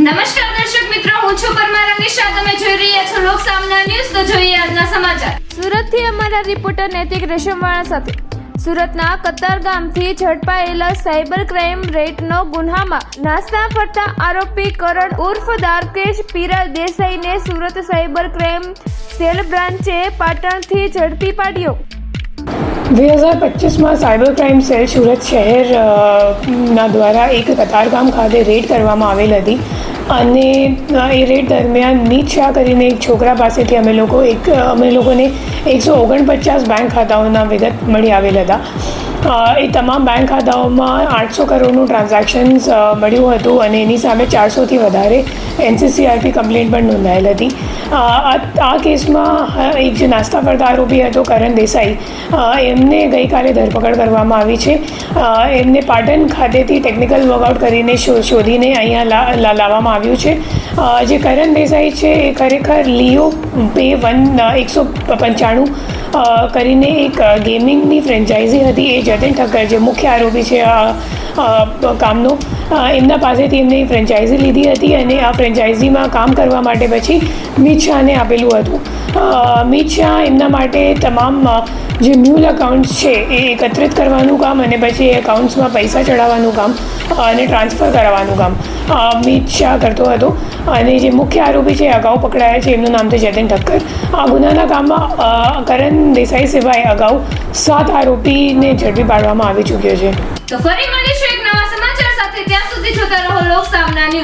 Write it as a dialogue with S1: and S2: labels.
S1: નમસ્કાર દર્શક મિત્રો, હું છું પરમાર અનિશા. તમે જોઈ રહ્યા છો લોક સામના ન્યૂઝ. તો જોઈએ આજના સમાચાર. સુરતથી અમારા રિપોર્ટર નૈતિક રેશમવાળા સાથે. સુરતના કતારગામથી ઝડપાયેલા સાયબર ક્રાઇમ રેટનો ગુન્હામાં નાસ્તા ફરતા આરોપી કરણ ઉર્ફ દ્વારકેશ પીરા દેસાઈને સુરત સાયબર ક્રાઇમ સેલ બ્રાન્ચે પાટણથી ઝડપી પાડ્યો.
S2: 2025માં સાયબર ક્રાઇમ સેલ સુરત શહેરના દ્વારા એક કતારગામ ખાતે રેડ કરવામાં આવેલ હતી અને એ રેડ દરમિયાન મીત શાહ કરીને એક છોકરા પાસેથી અમે લોકોને 149 બેંક ખાતાઓના વિગત મળી આવેલ હતા. એ તમામ બેંક ખાતાઓમાં 800 કરોડનું ટ્રાન્ઝેક્શન્સ મળ્યું હતું અને એની સામે 400થી વધારે NCCRP કમ્પ્લેન્ટ પણ નોંધાયેલ હતી. આ કેસમાં એક જે નાસ્તા ફરતા આરોપી હતો કરણ દેસાઈ, એમને ગઈકાલે ધરપકડ કરવામાં આવી છે. એમને પાટણ ખાતેથી ટેકનિકલ વર્કઆઉટ કરીને શોધીને અહીંયા લાવવામાં આવ્યું છે. જે કરણ દેસાઈ છે એ ખરેખર લિયો પે 195 કરીને એક ગેમિંગની ફ્રેન્ચાઇઝી હતી. એ જતીન ઠક્કર જે મુખ્ય આરોપી છે કામનો, એમના પાસેથી એમને ફ્રેન્ચાઇઝી લીધી હતી અને આ ફ્રેન્ચાઇઝીમાં કામ કરવા માટે પછી મીત શાહને આપેલું હતું. મીત શાહ એમના માટે તમામ જે મ્યુલ એકાઉન્ટ્સ છે એ એકત્રિત કરવાનું કામ અને પછી એ એકાઉન્ટ્સમાં પૈસા ચડાવવાનું કામ અને ટ્રાન્સફર કરાવવાનું કામ મીત શાહ કરતો હતો. અને જે મુખ્ય આરોપી છે અગાઉ પકડાયા છે, એમનું નામ છે જતીન ઠક્કર. આ ગુનાના કામમાં કરણ દેસાઈ સિવાય અગાઉ 7 આરોપીને ઝડપી પાડવામાં આવી ચૂક્યો છે.
S1: તો ફરી મળીશું એક નવા સમાચાર સાથે. ત્યાં સુધી જોતા રહો લોક સામના ન્યૂઝ.